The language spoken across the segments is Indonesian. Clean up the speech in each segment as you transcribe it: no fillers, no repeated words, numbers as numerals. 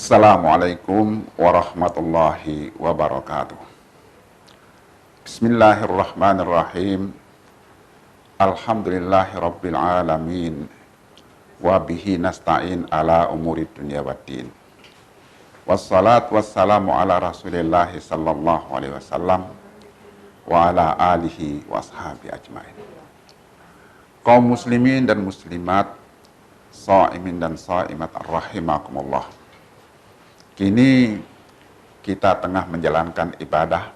Assalamualaikum warahmatullahi wabarakatuh. Bismillahirrahmanirrahim. Alhamdulillahi rabbil alamin. Wa bihi nasta'in ala umuri dunya waddin. Wassalatu wassalamu ala rasulillahi sallallahu alaihi wasallam wa ala alihi wa ashabi ajmain. Kaum muslimin dan muslimat, shaimin dan shaimat rahimakumullah. Kini kita tengah menjalankan ibadah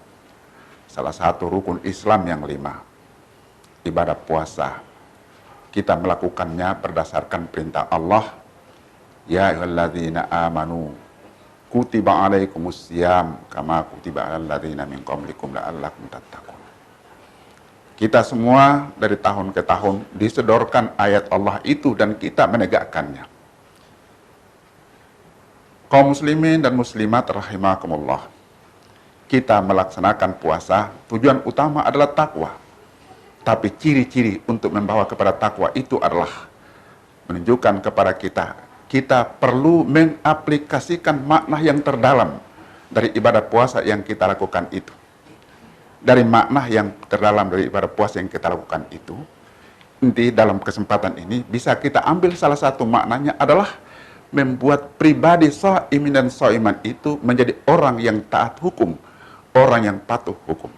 salah satu rukun Islam yang 5, ibadah puasa. Kita melakukannya berdasarkan perintah Allah, ya ayyuhalladzina amanu kutiba alaikumusiyam kama kutiba alal ladzina min qablikum la'allakum tattaqun. Kita semua dari tahun ke tahun disodorkan ayat Allah itu dan kita menegakkannya. Kaum muslimin dan muslimat rahimakumullah, kita melaksanakan puasa, tujuan utama adalah takwa. Tapi ciri-ciri untuk membawa kepada takwa itu adalah menunjukkan kepada kita perlu mengaplikasikan makna yang terdalam dari ibadah puasa yang kita lakukan itu. Dari makna yang terdalam dari ibadah puasa yang kita lakukan itu, nanti dalam kesempatan ini bisa kita ambil salah satu maknanya adalah membuat pribadi shaimin dan shaiman itu menjadi orang yang taat hukum, orang yang patuh hukum.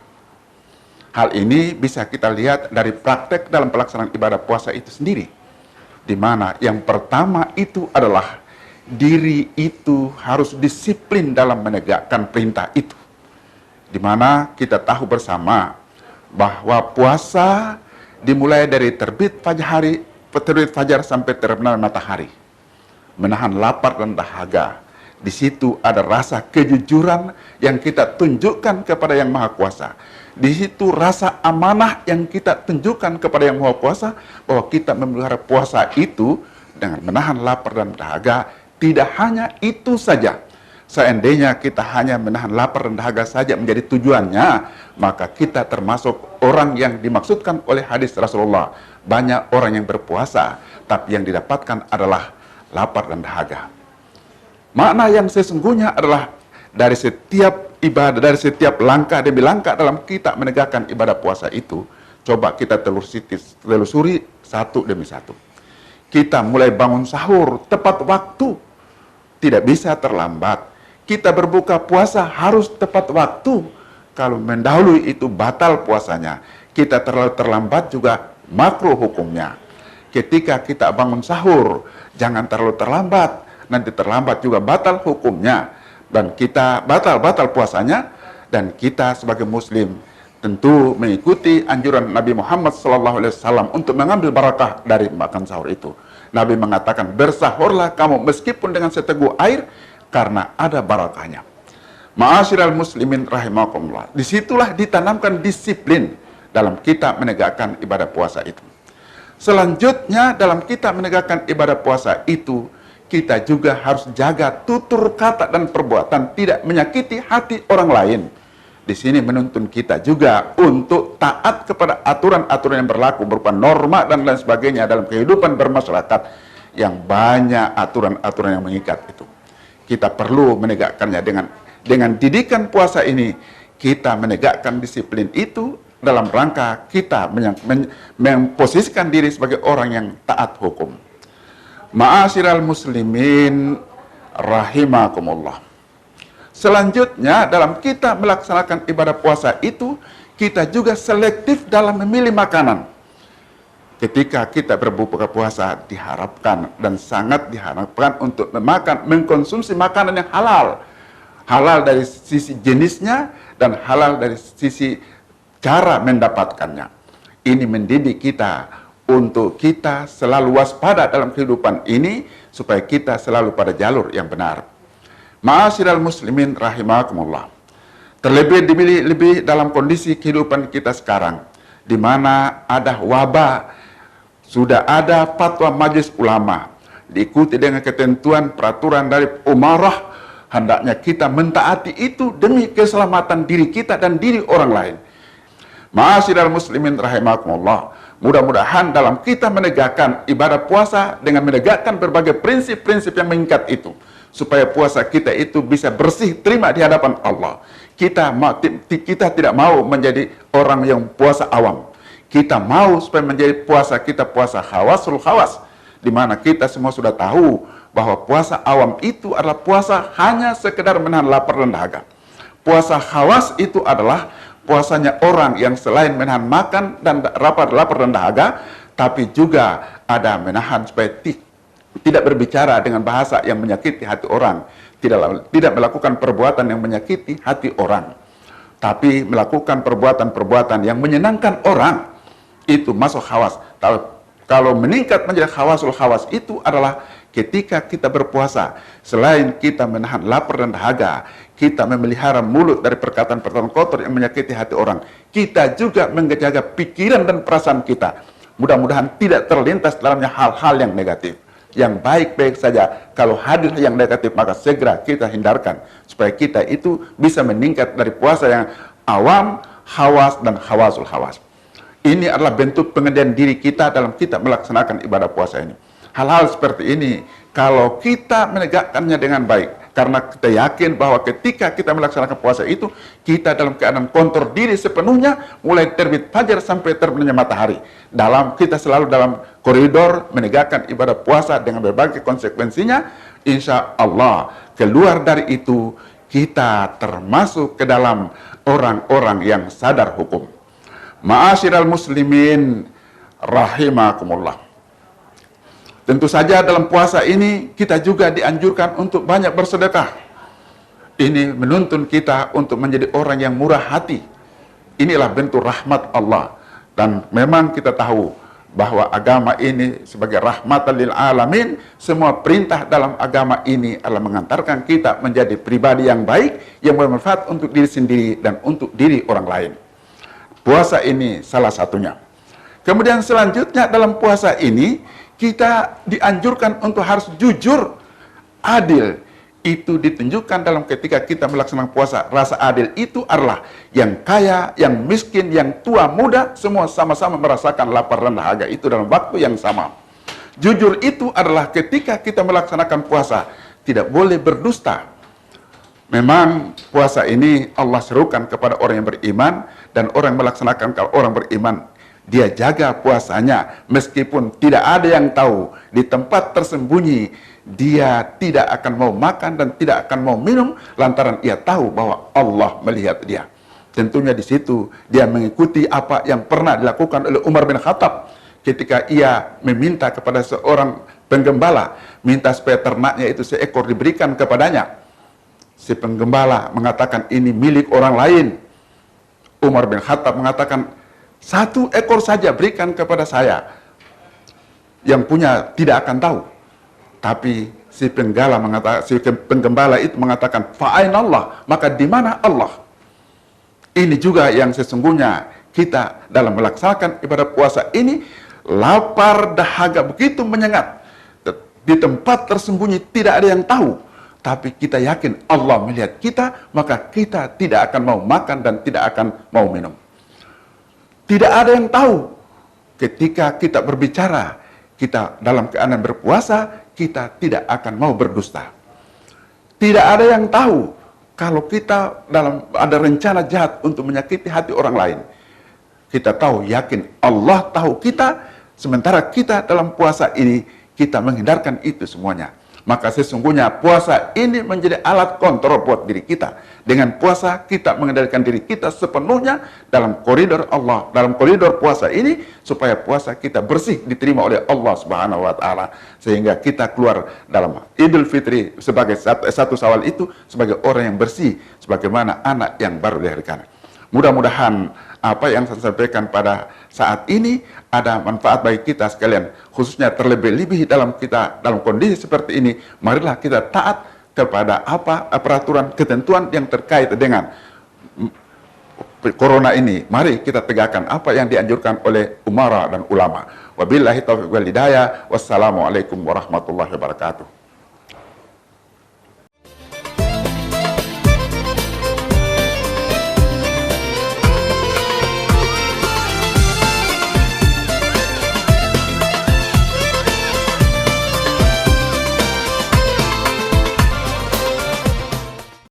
Hal ini bisa kita lihat dari praktek dalam pelaksanaan ibadah puasa itu sendiri, di mana yang pertama itu adalah diri itu harus disiplin dalam menegakkan perintah itu, di mana kita tahu bersama bahwa puasa dimulai dari terbit fajar sampai terbenam matahari. Menahan lapar dan dahaga. Di situ ada rasa kejujuran yang kita tunjukkan kepada Yang Maha Kuasa. Di situ rasa amanah yang kita tunjukkan kepada Yang Maha Kuasa bahwa kita memelihara puasa itu dengan menahan lapar dan dahaga. Tidak hanya itu saja. Seandainya kita hanya menahan lapar dan dahaga saja menjadi tujuannya, maka kita termasuk orang yang dimaksudkan oleh hadis Rasulullah. Banyak orang yang berpuasa, tapi yang didapatkan adalah lapar dan dahaga. Makna yang sesungguhnya adalah dari setiap ibadah, dari setiap langkah demi langkah dalam kita menegakkan ibadah puasa itu, coba kita telusuri satu demi satu. Kita mulai bangun sahur tepat waktu, tidak bisa terlambat. Kita berbuka puasa harus tepat waktu. Kalau mendahului itu batal puasanya. Kita terlalu terlambat juga makruh hukumnya. Ketika kita bangun sahur, jangan terlalu terlambat. Nanti terlambat juga batal hukumnya. Dan kita batal puasanya. Dan kita sebagai muslim tentu mengikuti anjuran Nabi Muhammad SAW untuk mengambil barakah dari makan sahur itu. Nabi mengatakan, bersahurlah kamu meskipun dengan seteguk air, karena ada barakahnya. Ma'asyiral muslimin rahimakumullah. Disitulah ditanamkan disiplin dalam kita menegakkan ibadah puasa itu. Selanjutnya dalam kita menegakkan ibadah puasa itu, kita juga harus jaga tutur kata dan perbuatan tidak menyakiti hati orang lain. Di sini menuntun kita juga untuk taat kepada aturan-aturan yang berlaku berupa norma dan lain sebagainya dalam kehidupan bermasyarakat yang banyak aturan-aturan yang mengikat itu. Kita perlu menegakkannya dengan didikan puasa ini, kita menegakkan disiplin itu dalam rangka kita memposisikan diri sebagai orang yang taat hukum. Ma'asyiral muslimin rahimakumullah. Selanjutnya dalam kita melaksanakan ibadah puasa itu, kita juga selektif dalam memilih makanan. Ketika kita berbuka puasa diharapkan dan sangat diharapkan untuk mengkonsumsi makanan yang halal. Halal dari sisi jenisnya dan halal dari sisi cara mendapatkannya. Ini mendidik kita untuk kita selalu waspada dalam kehidupan ini supaya kita selalu pada jalur yang benar. Ma'asyiral muslimin rahimakumullah. Terlebih dalam kondisi kehidupan kita sekarang, di mana ada wabah, sudah ada fatwa majelis ulama, diikuti dengan ketentuan peraturan dari umarah, hendaknya kita mentaati itu demi keselamatan diri kita dan diri orang lain. Ma'asyiral muslimin rahimakumullah. Mudah-mudahan dalam kita menegakkan ibadah puasa dengan menegakkan berbagai prinsip-prinsip yang mengikat itu, supaya puasa kita itu bisa bersih, terima di hadapan Allah. Kita tidak mau menjadi orang yang puasa awam. Kita mau supaya menjadi puasa kita puasa khawasul khawas, di mana kita semua sudah tahu bahwa puasa awam itu adalah puasa hanya sekedar menahan lapar dan dahaga. Puasa khawas itu adalah puasanya orang yang selain menahan makan dan lapar dan dahaga, tapi juga ada menahan supaya tidak berbicara dengan bahasa yang menyakiti hati orang, tidak melakukan perbuatan yang menyakiti hati orang, tapi melakukan perbuatan-perbuatan yang menyenangkan orang. Itu masuk khawas. Kalau meningkat menjadi khawasul khawas itu adalah ketika kita berpuasa, selain kita menahan lapar dan dahaga, kita memelihara mulut dari perkataan-perkataan kotor yang menyakiti hati orang, kita juga menjaga pikiran dan perasaan kita. Mudah-mudahan tidak terlintas dalamnya hal-hal yang negatif. Yang baik-baik saja. Kalau hadir yang negatif, maka segera kita hindarkan, supaya kita itu bisa meningkat dari puasa yang awam, khawas, dan khawasul khawas. Ini adalah bentuk pengendalian diri kita dalam kita melaksanakan ibadah puasa ini. Hal-hal seperti ini, kalau kita menegakkannya dengan baik, karena kita yakin bahwa ketika kita melaksanakan puasa itu, kita dalam keadaan kontrol diri sepenuhnya, mulai terbit fajar sampai terbitnya matahari. Kita selalu dalam koridor menegakkan ibadah puasa dengan berbagai konsekuensinya. Insya Allah, keluar dari itu, kita termasuk ke dalam orang-orang yang sadar hukum. Ma'asyiral muslimin rahimakumullah. Tentu saja dalam puasa ini kita juga dianjurkan untuk banyak bersedekah. Ini menuntun kita untuk menjadi orang yang murah hati. Inilah bentuk rahmat Allah. Dan memang kita tahu bahwa agama ini sebagai rahmatan lil alamin, semua perintah dalam agama ini adalah mengantarkan kita menjadi pribadi yang baik, yang bermanfaat untuk diri sendiri dan untuk diri orang lain. Puasa ini salah satunya. Kemudian selanjutnya dalam puasa ini kita dianjurkan untuk harus jujur, adil. Itu ditunjukkan dalam ketika kita melaksanakan puasa. Rasa adil itu adalah yang kaya, yang miskin, yang tua, muda, semua sama-sama merasakan lapar dan dahaga itu dalam waktu yang sama. Jujur itu adalah ketika kita melaksanakan puasa, tidak boleh berdusta. Memang puasa ini Allah serukan kepada orang yang beriman, dan orang yang melaksanakan, kalau orang beriman, dia jaga puasanya meskipun tidak ada yang tahu, di tempat tersembunyi dia tidak akan mau makan dan tidak akan mau minum lantaran ia tahu bahwa Allah melihat dia. Tentunya di situ dia mengikuti apa yang pernah dilakukan oleh Umar bin Khattab ketika ia meminta kepada seorang penggembala, minta supaya ternaknya itu seekor diberikan kepadanya. Si penggembala mengatakan ini milik orang lain. Umar bin Khattab mengatakan, 1 ekor saja berikan kepada saya, yang punya tidak akan tahu. Tapi si penggembala itu mengatakan, fa'ainallah, maka di mana Allah? Ini juga yang sesungguhnya kita dalam melaksanakan ibadah puasa ini, lapar dahaga begitu menyengat, di tempat tersembunyi tidak ada yang tahu, tapi kita yakin Allah melihat kita, maka kita tidak akan mau makan dan tidak akan mau minum. Tidak ada yang tahu ketika kita berbicara, kita dalam keadaan berpuasa, kita tidak akan mau berdusta. Tidak ada yang tahu kalau kita dalam ada rencana jahat untuk menyakiti hati orang lain. Kita tahu, yakin Allah tahu kita, sementara kita dalam puasa ini, kita menghindarkan itu semuanya. Maka sesungguhnya puasa ini menjadi alat kontrol buat diri kita. Dengan puasa kita mengendalikan diri kita sepenuhnya dalam koridor Allah, dalam koridor puasa ini, supaya puasa kita bersih diterima oleh Allah Subhanahu wa taala, sehingga kita keluar dalam Idul Fitri sebagai satu Syawal itu sebagai orang yang bersih, sebagaimana anak yang baru dilahirkan. Mudah-mudahan apa yang saya sampaikan pada saat ini ada manfaat bagi kita sekalian, khususnya terlebih-lebih dalam kondisi seperti ini. Marilah kita taat kepada peraturan ketentuan yang terkait dengan corona ini. Mari kita tegakkan apa yang dianjurkan oleh umara dan ulama. Wabillahi taufiq wal hidayah. Wassalamualaikum warahmatullahi wabarakatuh.